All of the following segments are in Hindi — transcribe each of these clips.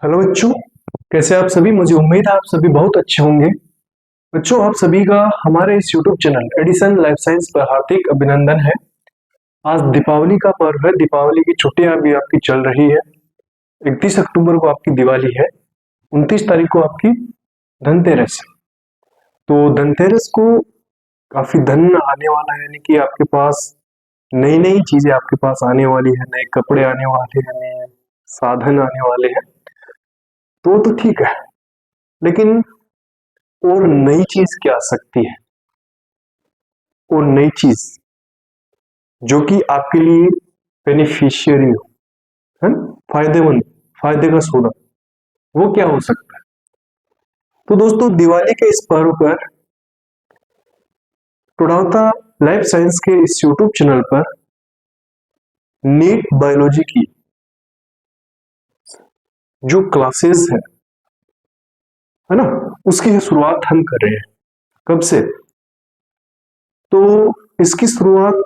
हेलो बच्चों, कैसे आप सभी। मुझे उम्मीद है आप सभी बहुत अच्छे होंगे। बच्चों, आप सभी का हमारे इस YouTube channel Edison life science पर हार्दिक अभिनंदन है। आज दीपावली का पर्व है। दीपावली की छुट्टियां अभी आपकी चल रही है। 31 अक्टूबर को आपकी दिवाली है। 29 तारीख को आपकी धनतेरस। तो धनतेरस को काफी धन आने वाला है, यानी कि आपके पास नई नई चीजें आपके पास आने वाली है, नए कपड़े आने वाले हैं, नए साधन आने वाले हैं। तो ठीक है, लेकिन और नई चीज क्या आ सकती है? और नई चीज जो कि आपके लिए बेनिफिशियरी हो, है ना? फायदेमंद, फायदे का सौदा, वो क्या हो सकता है? तो दोस्तों, दिवाली के इस पर्व पर टोडाउता लाइफ साइंस के इस यूट्यूब चैनल पर नीट बायोलॉजी की जो क्लासेस है ना, उसकी शुरुआत हम कर रहे हैं। कब से? तो इसकी शुरुआत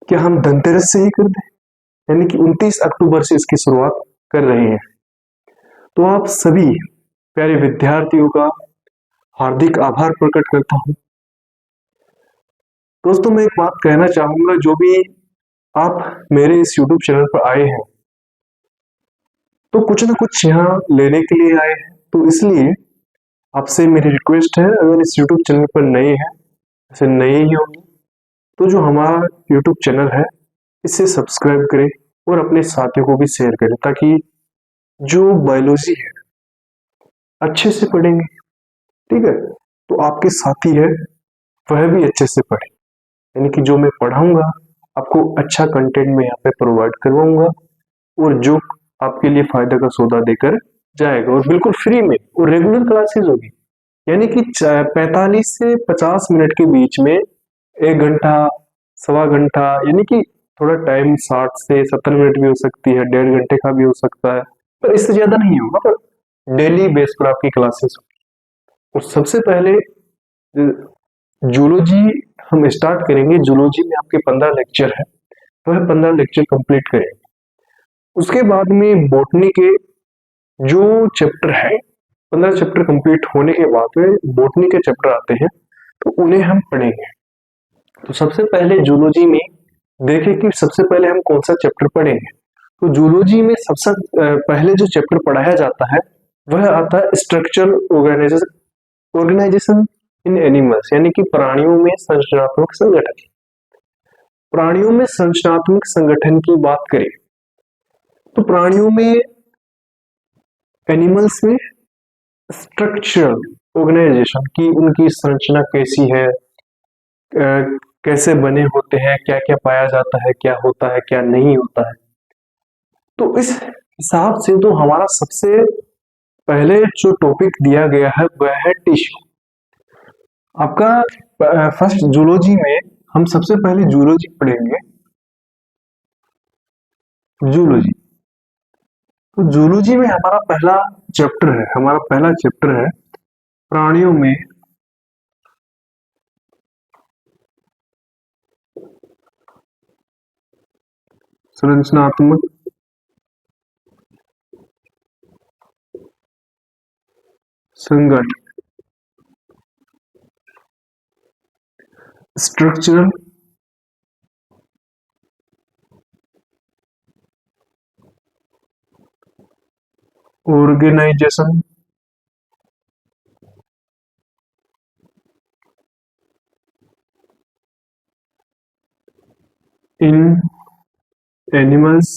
क्या हम धनतेरस से ही कर दें? यानी कि 29 अक्टूबर से इसकी शुरुआत कर रहे हैं। तो आप सभी प्यारे विद्यार्थियों का हार्दिक आभार प्रकट करता हूं। दोस्तों, मैं एक बात कहना चाहूंगा, जो भी आप मेरे इस YouTube चैनल पर आए हैं तो कुछ ना कुछ यहाँ लेने के लिए आए हैं। तो इसलिए आपसे मेरी रिक्वेस्ट है, अगर इस YouTube चैनल पर नए हैं, ऐसे नए ही होंगे, तो जो हमारा YouTube चैनल है इसे सब्सक्राइब करें और अपने साथियों को भी शेयर करें, ताकि जो बायोलॉजी है अच्छे से पढ़ेंगे। ठीक है, तो आपके साथी है वह भी अच्छे से पढ़े, यानी कि जो मैं पढ़ाऊंगा आपको अच्छा कंटेंट में यहाँ पे प्रोवाइड करवाऊंगा, और जो आपके लिए फायदा का सौदा देकर जाएगा, और बिल्कुल फ्री में। और रेगुलर क्लासेस होगी, यानी कि 45 से 50 मिनट के बीच में 1 घंटा, सवा घंटा, यानी कि थोड़ा टाइम 60 से 70 मिनट भी हो सकती है, 1.5 घंटे का भी हो सकता है, पर इससे ज्यादा नहीं होगा। पर डेली बेस पर आपकी क्लासेस होगी। और सबसे पहले जूलॉजी हम स्टार्ट करेंगे। जूलॉजी में आपके 15 लेक्चर है, तो वह 15 लेक्चर कंप्लीट करेंगे। उसके बाद में बॉटनी के जो चैप्टर है, 15 चैप्टर कंप्लीट होने के बाद में बॉटनी के चैप्टर आते हैं, तो उन्हें हम पढ़ेंगे। तो सबसे पहले जूलॉजी में देखें कि सबसे पहले हम कौन सा चैप्टर पढ़ेंगे। तो जूलॉजी में सबसे पहले जो चैप्टर पढ़ाया जाता है वह आता है स्ट्रक्चरल ऑर्गेनाइजेशन इन एनिमल्स, यानी कि प्राणियों में संरचनात्मक संगठन। प्राणियों में संरचनात्मक संगठन की बात करें तो प्राणियों में, एनिमल्स में स्ट्रक्चरल ऑर्गेनाइजेशन की उनकी संरचना कैसी है, कैसे बने होते हैं, क्या क्या पाया जाता है, क्या होता है, क्या नहीं होता है। तो इस हिसाब से तो हमारा सबसे पहले जो टॉपिक दिया गया है वह है टिश्यू। आपका फर्स्ट जूलॉजी में हम सबसे पहले जूलॉजी पढ़ेंगे। जूलॉजी, तो जूलॉजी में हमारा पहला चैप्टर है प्राणियों में संरचनात्मक संगठन, स्ट्रक्चरल ऑर्गेनाइजेशन इन एनिमल्स।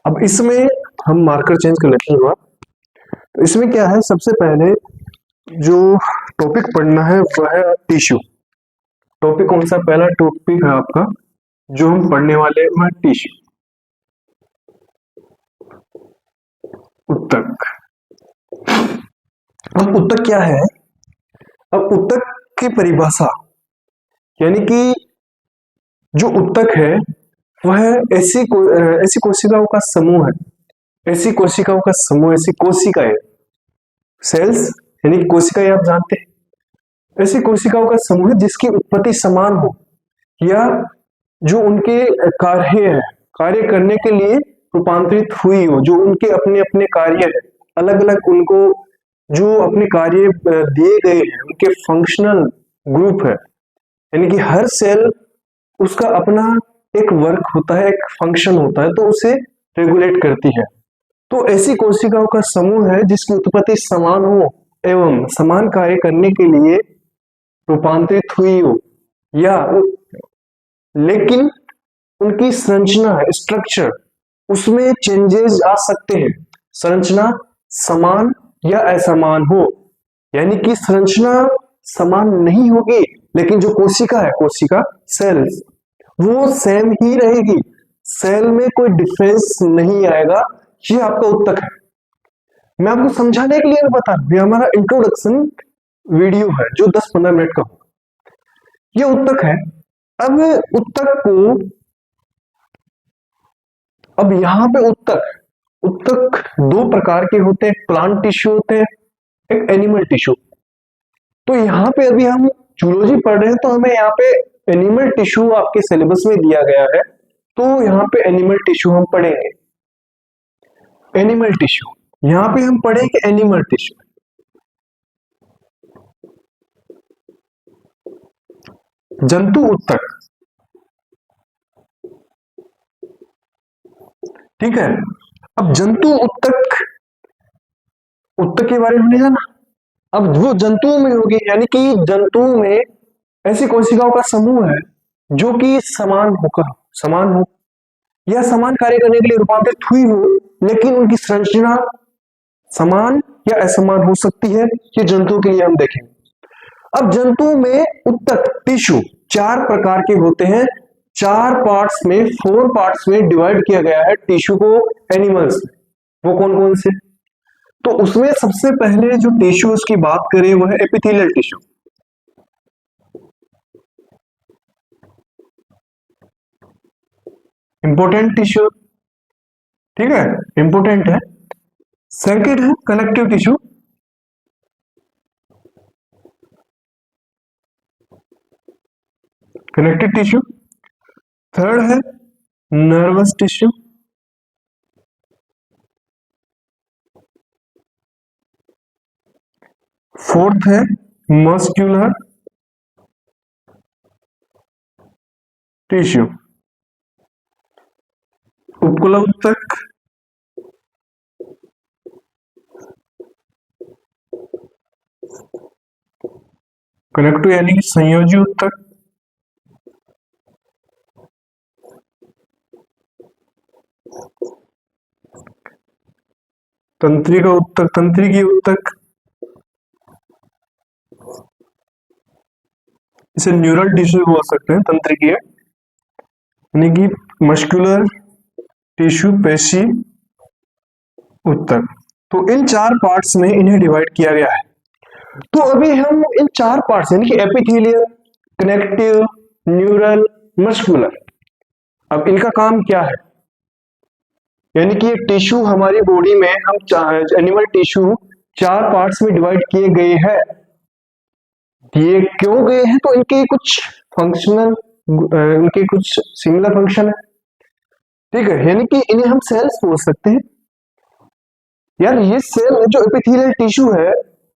अब इसमें हम मार्कर चेंज कर लेते हैं। तो इसमें क्या है, सबसे पहले जो टॉपिक पढ़ना है वह है टिश्यू। टॉपिक कौन सा? पहला टॉपिक है आपका जो हम पढ़ने वाले हैं वह टिश्यू, ऊतक। अब ऊतक क्या है? अब ऊतक की परिभाषा, यानी कि जो ऊतक है वह ऐसी कोशिकाओं का समूह है, ऐसी कोशिकाओं का समूह, ऐसी कोशिकाएं, सेल्स यानी कि कोशिकाएं आप जानते हैं, ऐसी कोशिकाओं का समूह जिसकी उत्पत्ति समान हो, या जो उनके कार्य है कार्य करने के लिए रूपांतरित हुई हो, जो उनके अपने अपने कार्य है, अलग अलग उनको जो अपने कार्य दिए गए हैं, उनके फंक्शनल ग्रुप है, यानी कि हर सेल उसका अपना एक वर्क होता है, एक फंक्शन होता है, तो उसे रेगुलेट करती है। तो ऐसी कोशिकाओं का समूह है जिसकी उत्पत्ति समान हो एवं समान कार्य करने के लिए रूपांतरित हुई हो, या लेकिन उनकी संरचना स्ट्रक्चर उसमें चेंजेस आ सकते हैं, संरचना समान या असमान हो, यानी कि संरचना समान नहीं होगी, लेकिन जो कोशिका है, कोशिका सेल्स, वो सेम ही रहेगी, सेल में कोई डिफरेंस नहीं आएगा। ये आपका उत्तक है। मैं आपको समझाने के लिए बता रहा हूं, ये हमारा इंट्रोडक्शन वीडियो है जो 10-15 मिनट का होगा। ये उत्तक है। अब उत्तक को, अब यहां पे उत्तक दो प्रकार के होते हैं, प्लांट टिश्यू होते हैं, एक एनिमल टिश्यू। तो यहाँ पे अभी हम जूलॉजी पढ़ रहे हैं, तो हमें यहाँ पे एनिमल टिश्यू आपके सिलेबस में दिया गया है, तो यहाँ पे एनिमल टिश्यू हम पढ़ेंगे। एनिमल टिश्यू यहाँ पे हम पढ़ेंगे एनिमल टिश्यू। जंतु उत्तक, ठीक है। अब जंतु उत्तक, उत्तक के बारे में नहीं जाना, अब वो जंतुओं में होगी, यानी कि जंतुओं में ऐसी कोशिकाओं का समूह है जो कि समान हो या समान कार्य करने के लिए रूपांतरित हुई हो, लेकिन उनकी संरचना समान या असमान हो सकती है। ये जंतुओं के लिए हम देखेंगे। अब जंतुओं में उत्तक टिश्यू 4 प्रकार के होते हैं, 4 पार्ट्स में, 4 पार्ट्स में डिवाइड किया गया है टिश्यू को एनिमल्स में। वो कौन कौन से? तो उसमें सबसे पहले जो टिश्यू की बात करें वो है एपिथेलियल टिश्यू। इंपोर्टेंट टिश्यू, ठीक है, इंपोर्टेंट है। सेकंड है connective tissue, connective tissue. Third है नर्वस टिश्यू। फोर्थ है मस्क्यूलर टिश्यू। उपकुला उत्तक, कनेक्टिव यानी कि संयोजी उत्तक, तंत्रिका उत्तक, तंत्रिकी उत्तक, इसे न्यूरल टिश्यू बोल सकते हैं, तंत्रिकीय यानी कि मस्कुलर टिश्यू, पेशी उत्तक। तो इन 4 पार्ट्स में इन्हें डिवाइड किया गया है। तो अभी हम इन 4 पार्ट्स यानी कि एपिथेलियल, कनेक्टिव, न्यूरल, मस्कुलर, अब इनका काम क्या है, यानी कि ये टिश्यू हमारी बॉडी में हम एनिमल टिश्यू 4 पार्ट्स में डिवाइड किए गए हैं। ये क्यों गए हैं? तो इनके कुछ फंक्शनल, इनके कुछ सिमिलर फंक्शन है, ठीक है, यानी कि इन्हें हम सेल्स बोल सकते हैं। यार ये सेल जो एपिथेलियल टिश्यू है,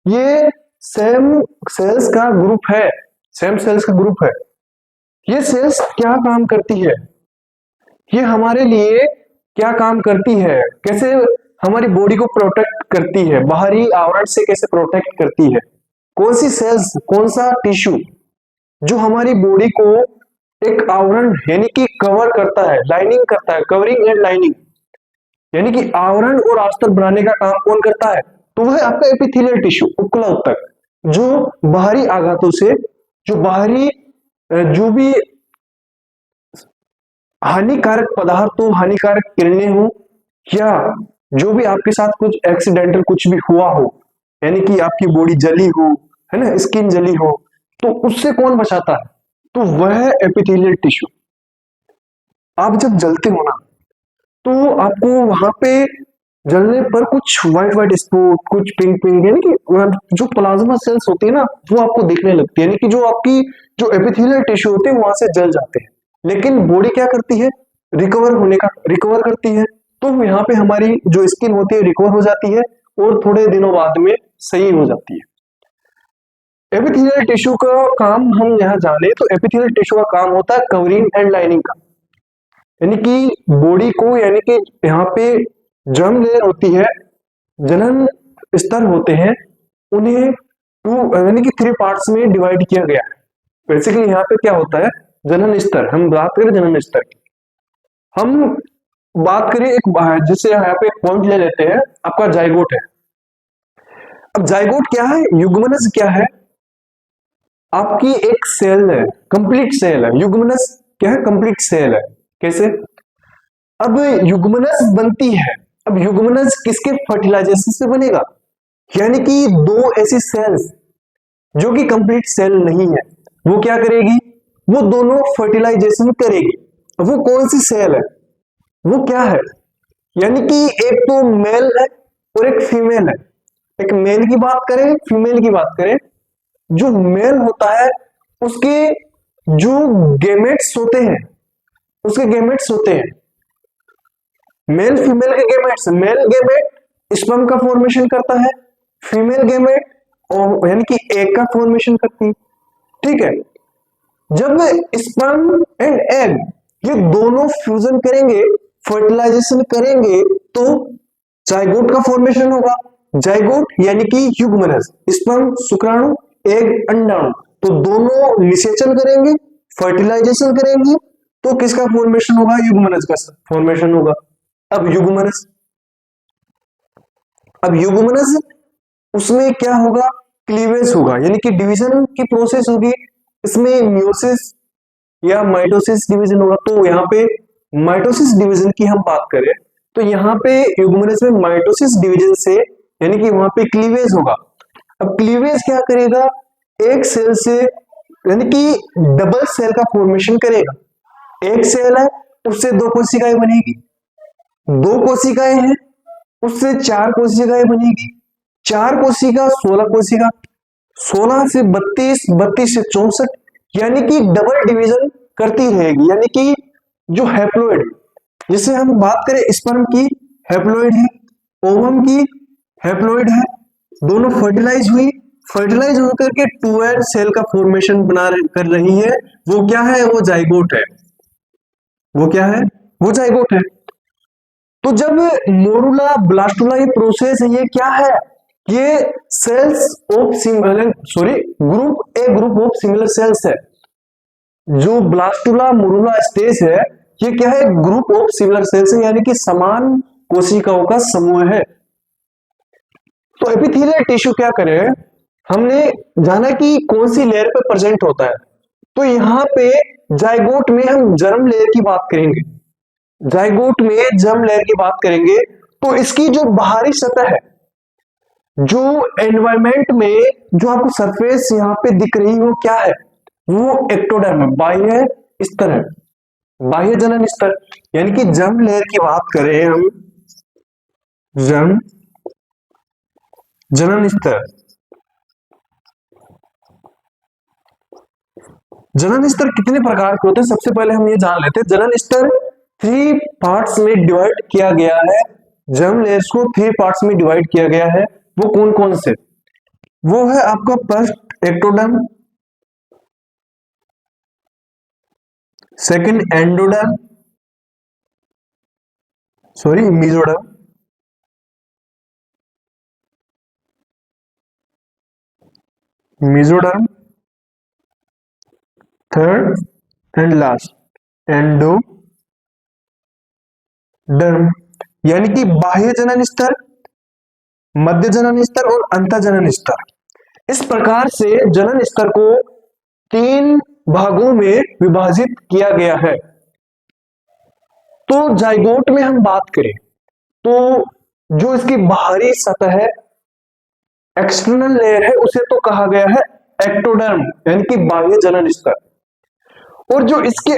ये सेम सेल्स का ग्रुप है, सेम सेल्स का ग्रुप है। ये सेल्स क्या काम करती है, ये हमारे लिए क्या काम करती है, कैसे हमारी बॉडी को प्रोटेक्ट करती है, बाहरी आवरण से कैसे प्रोटेक्ट करती है, कौन सी सेल्स, कौन सा टिश्यू जो हमारी बॉडी को एक आवरण यानी कि कवर करता है, लाइनिंग करता है, कवरिंग एंड लाइनिंग, यानी कि आवरण और अस्तर बनाने का काम कौन करता है? तो वह आपका एपिथेलियल टिश्यू, उपकुला उत्तक, जो बाहरी आघातों से, जो बाहरी जो भी हानिकारक पदार्थों, हानिकारक किरणें हो, या जो भी आपके साथ कुछ एक्सीडेंटल कुछ भी हुआ हो, यानी कि आपकी बॉडी जली हो, है ना, स्किन जली हो, तो उससे कौन बचाता है? तो वह एपिथेलियल टिश्यू। आप जब जलते हो ना, तो आपको वहां पे जलने पर कुछ व्हाइट व्हाइट स्पॉट, कुछ पिंक पिंक, यानी कि जो प्लाज्मा सेल्स होती है ना, वो आपको दिखने लगती है, यानी कि जो आपकी जो एपिथेलियल टिश्यू होते हैं वहां से जल जाते हैं। लेकिन बॉडी क्या करती है? रिकवर करती है, तो यहाँ पे हमारी जो स्किन होती है रिकवर हो जाती है और थोड़े दिनों बाद में सही हो जाती है। एपिथेलियल टिश्यू का काम हम यहाँ जाने तो एपिथेलियल टिश्यू का काम होता है कवरिंग एंड लाइनिंग का, यानी कि बॉडी को, यानी कि यहाँ पे जर्म लेयर होती है, जनन स्तर होते हैं, उन्हें टू यानी कि 3 पार्ट्स में डिवाइड किया गया है। बेसिकली यहाँ पे क्या होता है, जनन स्तर, हम बात करें जनन स्तर की, हम बात करें एक जिससे यहाँ पे एक पॉइंट ले लेते हैं, आपका जाइगोट है। अब जाइगोट क्या है, युग्मनज क्या है, आपकी एक सेल है, कंप्लीट सेल है। युग्मनज क्या है, कंप्लीट सेल है। कैसे, अब युग्मनज बनती है, अब युग्मनज किसके फर्टिलाइजेशन से बनेगा, यानी कि दो ऐसी सेल्स जो कि कंप्लीट सेल नहीं है, वो क्या करेगी, वो दोनों फर्टिलाइजेशन करेगी। वो कौन सी सेल है, वो क्या है, यानी कि एक तो मेल है और एक फीमेल है। एक मेल की बात करें, फीमेल की बात करें, जो मेल होता है उसके जो गेमेट्स होते हैं, उसके गेमेट्स होते हैं, मेल फीमेल के गेमेट्स, मेल गेमेट स्पर्म का फॉर्मेशन करता है, फीमेल गेमेट और यानी कि एग का फॉर्मेशन करती है। ठीक है, जब स्पर्म एंड एग ये दोनों फ्यूजन करेंगे, फर्टिलाइजेशन करेंगे, तो जाइगोट का फॉर्मेशन होगा। जाइगोट यानी कि युग्मनज, स्पर्म शुक्राणु, एग अंडाणु, तो दोनों निषेचन करेंगे, फर्टिलाइजेशन करेंगे, तो किसका फॉर्मेशन होगा, युग्मनज का फॉर्मेशन होगा। अब युग्मनज उसमें क्या होगा, क्लीवेज होगा, यानी कि डिवीजन की प्रोसेस होगी, इसमें मियोसिस या माइटोसिस डिवीजन होगा। तो यहाँ पे माइटोसिस डिवीजन की हम बात करें तो यहाँ पे युग्मनज में माइटोसिस डिवीजन से यानी कि वहां पे क्लीवेज होगा। अब क्लीवेज क्या करेगा, एक सेल से यानी कि डबल सेल का फॉर्मेशन करेगा। एक सेल है उससे 2 कोशिकाएं बनेगी, 2 कोशिकाएं हैं उससे 4 कोशिकाएं बनेगी, 4 कोशिका 16 कोशिका, 16 से 32, 32 से 64, यानी कि डबल डिवीजन करती रहेगी। यानी कि जो हैप्लोइड, जिसे हम बात करें स्पर्म की हैप्लोइड है, ओवम की हैप्लोइड है, दोनों फर्टिलाइज होकर के 2 सेल का फॉर्मेशन कर रही है। वो क्या है, वो जाइगोट है। वो क्या है, वो जाइगोट है। तो जब मोरुला ब्लास्टुला ये प्रोसेस है, ये क्या है, ये cells of group of similar cells है। जो ब्लास्टुला मोरुला स्टेज है, ये क्या है, ग्रुप ऑफ सिमिलर सेल्स है, यानी कि समान कोशिकाओं का समूह है। तो एपिथेलियल टिश्यू क्या करे, हमने जाना कि कौन सी लेयर पे प्रेजेंट होता है। तो यहाँ पे जाइगोट में हम जर्म लेयर की बात करेंगे, जाइगोट में जर्म लेयर की बात करेंगे, तो इसकी जो बाहरी सतह है, जो एनवायरमेंट में जो आपको सरफेस यहाँ पे दिख रही हो, क्या है, वो एक्टोडर्म है, बाह्य स्तर है, बाह्य जनन स्तर। यानी कि जर्म लेयर की बात करें हम, जर्म जनन स्तर, जनन स्तर कितने प्रकार के होते हैं, सबसे पहले हम ये जान लेते हैं। जनन स्तर 3 पार्ट्स में डिवाइड किया गया है, जर्म लेयर्स को 3 पार्ट्स में डिवाइड किया गया है। वो कौन कौन से, वो है आपका first ectoderm, second endoderm, mesoderm, third and last endoderm. यानी कि बाह्य जनन स्तर, मध्य जनन स्तर और अंत जनन स्तर। इस प्रकार से जनन स्तर को 3 भागों में विभाजित किया गया है। तो जाइगोट में हम बात करें तो जो इसकी बाहरी सतह है, एक्सटर्नल लेयर है, उसे तो कहा गया है एक्टोडर्म, यानी कि बाह्य जनन स्तर। और जो इसके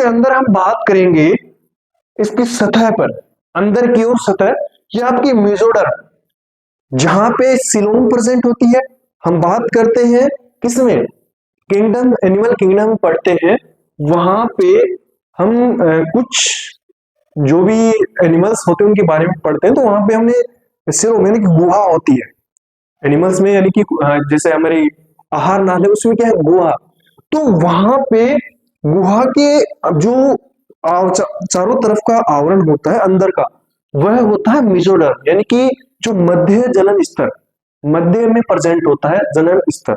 अंदर हम बात करेंगे इसकी सतह पर, अंदर की ओर सतह, ये आपकी मेसोडर्म, जहां पे सिलोम प्रेजेंट होती है। हम बात करते हैं किसमें, किंगडम, एनिमल किंगडम पढ़ते हैं, वहां पे हम कुछ जो भी एनिमल्स होते हैं उनके बारे में पढ़ते हैं, तो वहां पे हमने सिर्फ यानी कि गुहा होती है एनिमल्स में, यानी कि जैसे हमारे आहार नाल है उसमें क्या है, गुहा। तो वहां पे गुहा के जो चारों तरफ का आवरण होता है अंदर का, वह होता है मेसोडर्म, यानी कि जो मध्य जनन स्तर, मध्य में प्रेजेंट होता है जनन स्तर,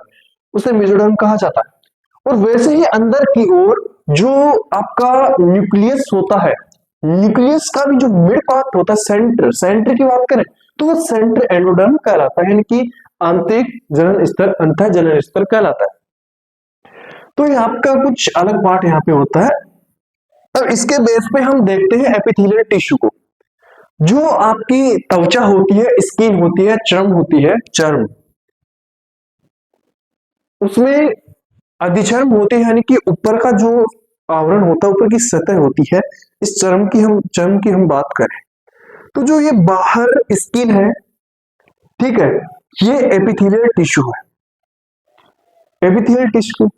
उसे मेसोडर्म कहा जाता है। और वैसे ही अंदर की ओर जो आपका न्यूक्लियस होता है, न्यूक्लियस का भी जो मिड पार्ट होता है, सेंटर, सेंटर की बात करें तो वो सेंटर एंडोडर्म कहलाता है, यानी कि आंतरिक जनन स्तर, अंतः जनन स्तर कहलाता है। तो ये आपका कुछ अलग पार्ट यहाँ पे होता है। अब इसके बेस पे हम देखते हैं एपिथेलियल टिश्यू को। जो आपकी त्वचा होती है, स्किन होती है, चर्म होती है, चर्म, उसमें अधिचर्म होते हैं, यानी कि ऊपर का जो आवरण होता है, ऊपर की सतह होती है, इस चर्म की हम बात करें तो जो ये बाहर स्किन है, ठीक है, ये एपिथेलियल टिश्यू है, एपिथेलियल टिश्यू।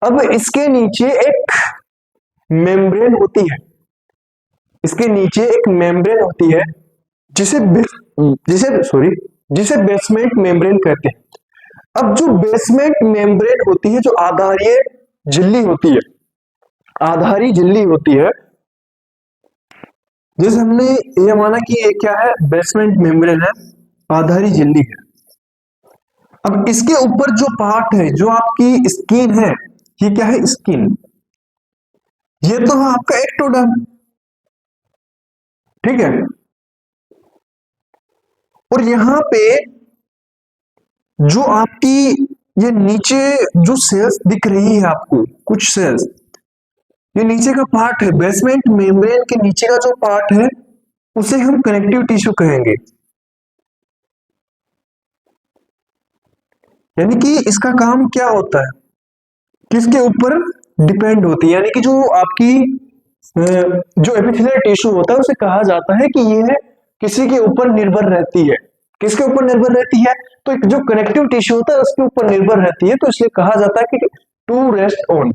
अब इसके नीचे एक मेम्ब्रेन होती है, इसके नीचे एक मेम्ब्रेन होती है जिसे जिसे बेसमेंट मेम्ब्रेन कहते हैं। अब जो बेसमेंट मेम्ब्रेन होती है, जो आधारीय झिल्ली होती है, आधारी झिल्ली होती है, जैसे हमने ये माना कि ये क्या है, बेसमेंट मेम्ब्रेन है, आधारी झिल्ली है। अब इसके ऊपर जो पार्ट है, जो आपकी स्किन है, ये क्या है, स्किन, ये तो है आपका एक्टोडर्म, ठीक है। और यहां पे जो आपकी ये नीचे जो सेल्स दिख रही है आपको, कुछ सेल्स, ये नीचे का पार्ट है, बेसमेंट मेम्ब्रेन के नीचे का जो पार्ट है उसे हम कनेक्टिव टिश्यू कहेंगे। यानी कि इसका काम क्या होता है, किसके ऊपर डिपेंड होती है, यानी कि जो आपकी जो एपिथेलियल टिश्यू होता है उसे कहा जाता है कि यह किसी के ऊपर निर्भर रहती है। किसके ऊपर निर्भर रहती है, तो एक जो कनेक्टिव टिश्यू होता है उसके ऊपर निर्भर रहती है, तो इसलिए कहा जाता है कि टू रेस्ट ऑन,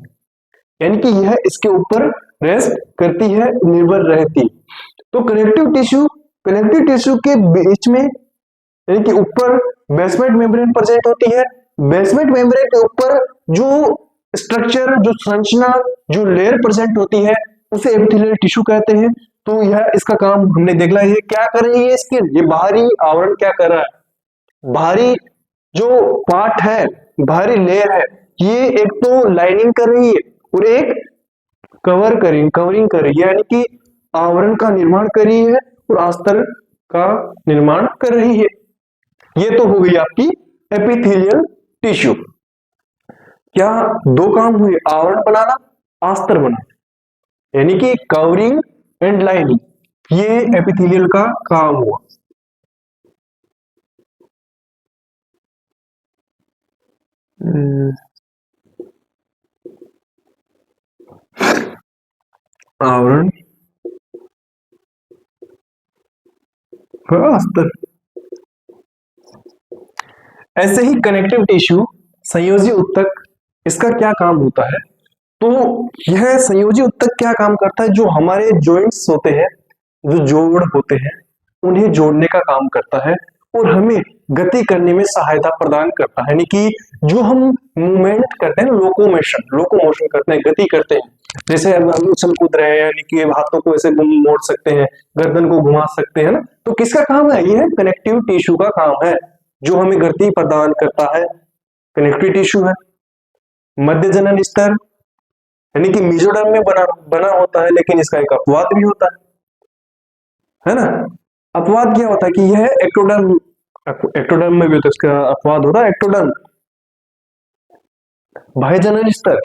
यानी कि यह इसके ऊपर रेस्ट करती है, निर्भर रहती। तो कनेक्टिव टिश्यू के बीच में, यानी कि ऊपर बेसमेंट मेम्ब्रेन प्रेजेंट होती है, बेसमेंट मेम्ब्रेन के ऊपर जो स्ट्रक्चर, जो संरचना, जो लेयर प्रेजेंट होती है उसे एपिथेलियल टिश्यू कहते हैं। तो यह इसका काम हमने देख लिया, ये क्या कर रही है, स्किन, ये बाहरी आवरण क्या कर रहा है, बाहरी जो पार्ट है, बाहरी लेयर है, ये एक तो लाइनिंग कर रही है और एक कवरिंग कर रही है, यानी कि आवरण का निर्माण कर रही है और अस्तर का निर्माण कर रही है। ये तो हो गई आपकी एपिथेलियल टिश्यू। क्या दो काम हुए, आवरण बनाना, अस्तर बनाना, यानी कि कवरिंग एंड लाइनिंग, ये एपिथेलियल का काम हुआ। आवरण, अस्तर। ऐसे ही कनेक्टिव टिश्यू, संयोजी ऊतक, इसका क्या काम होता है, तो यह संयोजी ऊतक क्या काम करता है, जो हमारे जॉइंट्स होते हैं, जो जोड़ होते हैं, उन्हें जोड़ने का काम करता है और हमें गति करने में सहायता प्रदान करता है। यानी कि जो हम मूवमेंट करते हैं, लोकोमोशन करते हैं, गति करते हैं, जैसे हम उछल कूद रहे हैं, यानी कि हाथों को ऐसे मोड़ सकते हैं, गर्दन को घुमा सकते हैं ना, तो किसका काम है, यह कनेक्टिव टिश्यू का काम है, जो हमें गति प्रदान करता है, कनेक्टिव टिश्यू है। मध्य जनन स्तर, यानी कि मेसोडर्म में बना होता है, लेकिन इसका एक अपवाद भी होता है ना। अपवाद क्या होता है कि यह एक्टोडर्म में भी तो इसका अपवाद होता है, एक्टोडर्म बाह्य जनन स्तर।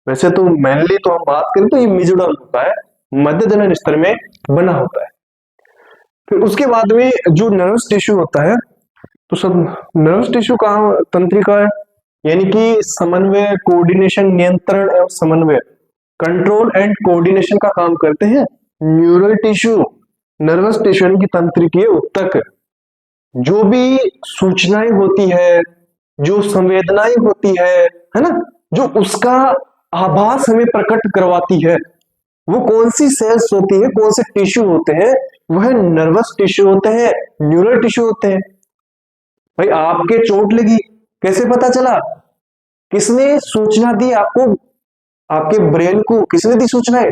वैसे तो मेनली तो हम बात करें तो ये मेसोडर्म होता है, मध्य जनन स्तर में बना होता है। फिर उसके बाद में जो नर्वस टिश्यू होता है, तो सब नर्वस टिश्यू का तंत्रिका है, यानी कि समन्वय, कोऑर्डिनेशन, नियंत्रण एवं समन्वय, कंट्रोल एंड कोऑर्डिनेशन का काम करते हैं। न्यूरल टिश्यू, नर्वस टिश्यू यानी कि तंत्रिकीय ऊतक, जो भी सूचनाएं होती है, जो संवेदनाएं होती है ना, जो उसका आभास हमें प्रकट करवाती है, वो कौन सी सेल्स होती है, कौन से टिश्यू होते हैं, वह नर्वस टिश्यू होते हैं, न्यूरल टिश्यू होते हैं। भाई आपके चोट लगी, कैसे पता चला? किसने सूचना दी आपको? आपके ब्रेन को किसने दी सूचना है?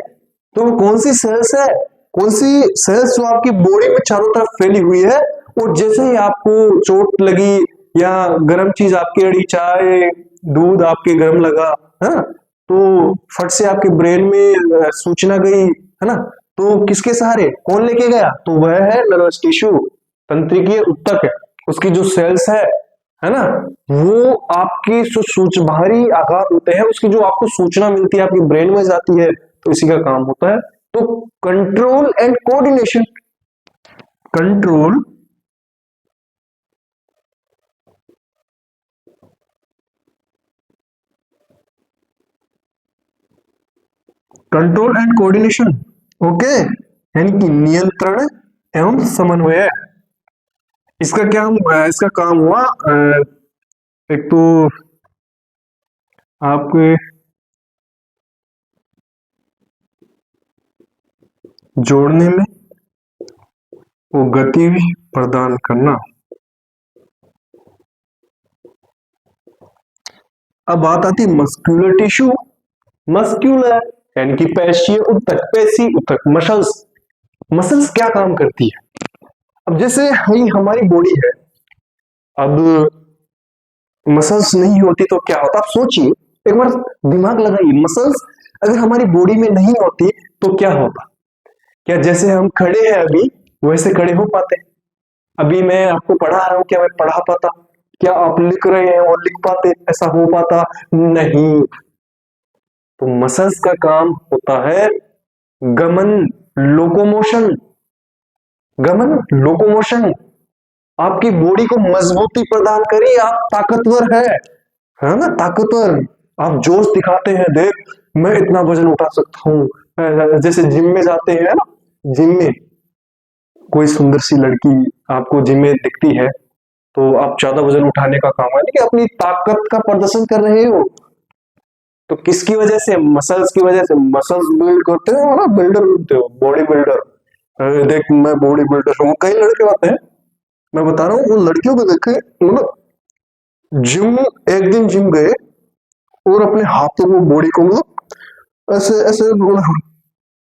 तो वो कौन सी सेल्स है, कौन सी सेल्स जो आपकी बॉडी में चारों तरफ फैली हुई है, और जैसे ही आपको चोट लगी या गर्म चीज आपकी अड़ी, चाय दूध आपके गर्म लगा, है ना, तो फट से आपके ब्रेन में सूचना गई, है ना, तो किसके सहारे, कौन लेके गया? तो वह है नर्वस टिश्यू, तंत्रिकीय ऊतक है, उसकी जो सेल्स है ना, वो आपकी जो बाहरी आघात होते हैं उसकी जो आपको सूचना मिलती है आपकी ब्रेन में जाती है, तो इसी का काम होता है। तो control and coordination, control control and coordination, okay, यानी कि नियंत्रण एवं समन्वय। इसका क्या इसका काम हुआ, एक तो आपके जोड़ने में वो गति प्रदान करना। अब बात आती है मस्कुलर टिश्यू। मस्क्यूलर यानी कि पेशीय ऊतक, पेशी ऊतक, मसल्स। मसल्स क्या काम करती है? अब जैसे हमारी बॉडी है, अब मसल्स नहीं होती तो क्या होता? आप सोचिए, एक बार दिमाग लगाइए, मसल्स अगर हमारी बॉडी में नहीं होती तो क्या होता? क्या जैसे हम खड़े हैं अभी वैसे खड़े हो पाते? अभी मैं आपको पढ़ा रहा हूं, क्या मैं पढ़ा पाता? क्या आप लिख रहे हैं और लिख पाते? ऐसा हो पाता? नहीं। तो मसल्स का काम होता है गमन, लोकोमोशन। गमन, लोकोमोशन, आपकी बॉडी को मजबूती प्रदान करी, आप ताकतवर है ना, ताकतवर। आप जोश दिखाते हैं, देख मैं इतना वजन उठा सकता हूँ। जैसे जिम में जाते हैं ना, जिम में कोई सुंदर सी लड़की आपको जिम में दिखती है, तो आप ज्यादा वजन उठाने का काम है कि अपनी ताकत का प्रदर्शन कर रहे हो। तो किसकी वजह से? मसल्स की वजह से। मसल्स बिल्ड करते हो ना, बिल्डर होते हो, बॉडी बिल्डर। अरे देख मैं बॉडी बिल्डर हूँ, कई लड़के होते हैं, मैं बता रहा हूँ, वो लड़कियों को देखे, मतलब जिम, एक दिन जिम गए और अपने हाथों को, बॉडी को, मतलब ऐसे ऐसे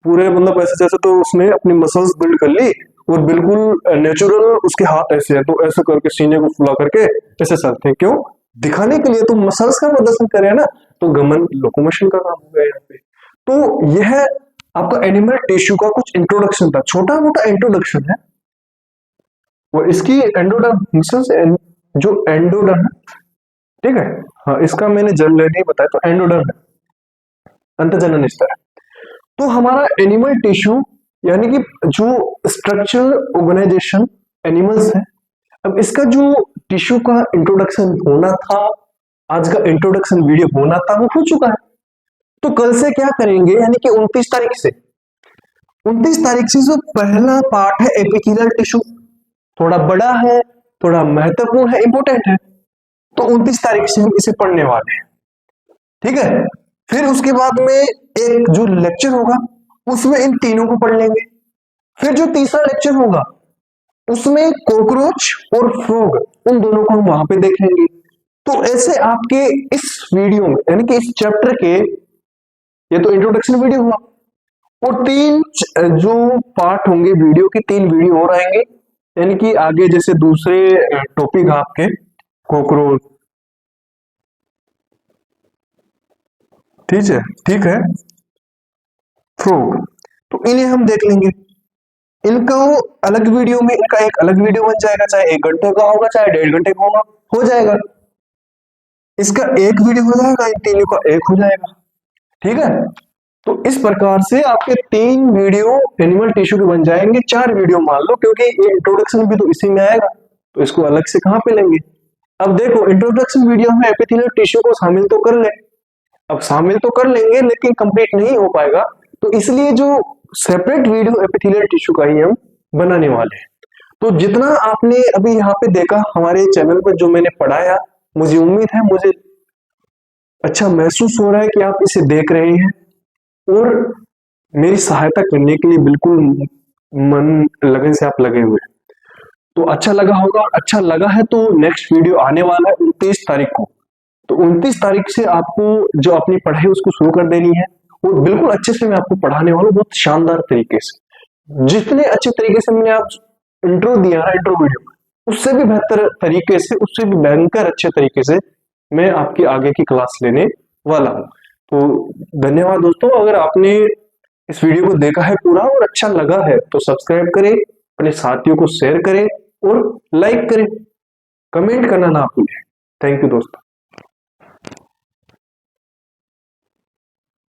पूरे, मतलब ऐसे जैसे, तो उसने अपनी मसल्स बिल्ड कर ली और बिल्कुल नेचुरल उसके हाथ ऐसे है, तो ऐसे करके सीने को फुला करके ऐसे चलते हैं, क्यों? दिखाने के लिए, तो मसल्स का प्रदर्शन करे ना। तो गमन, लोकोमोशन का काम हो गया यहाँ पे। तो यह आपका एनिमल टिश्यू का कुछ इंट्रोडक्शन था, छोटा मोटा इंट्रोडक्शन है। वो इसकी एंडोडर्म, मसल्स जो एंडोडर्म है, ठीक है, हाँ, इसका मैंने जनरल नहीं बताया, तो एंडोडर्म है, अंतजनन स्तर। तो हमारा एनिमल टिश्यू यानी कि जो स्ट्रक्चरल ऑर्गेनाइजेशन एनिमल्स है, अब इसका जो टिश्यू का इंट्रोडक्शन होना था, आज का इंट्रोडक्शन वीडियो होना था, वो हो चुका है। तो कल से क्या करेंगे, यानी कि 29 तारीख से जो पहला पार्ट है एपिथेलियल टिश्यू, थोड़ा बड़ा है, थोड़ा महत्वपूर्ण है, इंपॉर्टेंट है, तो 29 तारीख से हम इसे पढ़ने वाले हैं, ठीक है। फिर उसके बाद में एक जो लेक्चर होगा उसमें इन तीनों को पढ़ लेंगे। फिर जो तीसरा लेक्चर होगा उसमें कॉकरोच और फ्रॉग, उन दोनों को हम वहां पे देखेंगे। तो ऐसे आपके इस वीडियो में, यानी कि इस चैप्टर के, ये तो इंट्रोडक्शन वीडियो हुआ, और तीन जो पार्ट होंगे वीडियो के, 3 वीडियो और आएंगे, यानी कि आगे जैसे दूसरे टॉपिक आपके कॉकरोच, ठीक है, फ्रॉग, तो इन्हें हम देख लेंगे। इनका अलग वीडियो में, इनका एक अलग वीडियो बन जाएगा, चाहे 1 घंटे का होगा चाहे 1.5 घंटे का होगा, हो जाएगा। इसका एक वीडियो हो जाएगा, इन तीनों का एक हो जाएगा, ठीक है। तो इस प्रकार से आपके 3 वीडियो एनिमल टिश्यू के बन जाएंगे, 4 वीडियो मान लो, क्योंकि ये इंट्रोडक्शन भी तो इसी में आएगा, तो इसको अलग से कहां पे लेंगे। अब देखो, इंट्रोडक्शन वीडियो में एपिथेलियल टिश्यू को शामिल तो कर ले, अब शामिल तो कर लेंगे लेकिन कंप्लीट नहीं हो पाएगा, तो इसलिए जो सेपरेट वीडियो एपिथेलियल टिश्यू का ही हम बनाने वाले हैं। तो जितना आपने अभी यहाँ पे देखा हमारे चैनल पर, जो मैंने पढ़ाया, मुझे उम्मीद है, मुझे अच्छा महसूस हो रहा है कि आप इसे देख रहे हैं, और मेरी सहायता करने के लिए बिल्कुल मन लगन से आप लगे हुए हैं। तो अच्छा लगा होगा, अच्छा लगा है तो नेक्स्ट वीडियो आने वाला है 29 तारीख को। तो 29 तारीख से आपको जो अपनी पढ़ाई उसको शुरू कर देनी है, और बिल्कुल अच्छे से मैं आपको पढ़ाने वाला हूँ, बहुत शानदार तरीके से। जितने अच्छे तरीके से मैंने आप इंट्रो दिया ना, इंट्रो वीडियो, उससे भी बेहतर तरीके से, उससे भी भयंकर अच्छे तरीके से मैं आपकी आगे की क्लास लेने वाला हूँ। तो धन्यवाद दोस्तों। अगर आपने इस वीडियो को देखा है पूरा और अच्छा लगा है तो सब्सक्राइब करें, अपने साथियों को शेयर करें और लाइक करें, कमेंट करना ना भूलें। थैंक यू दोस्तों।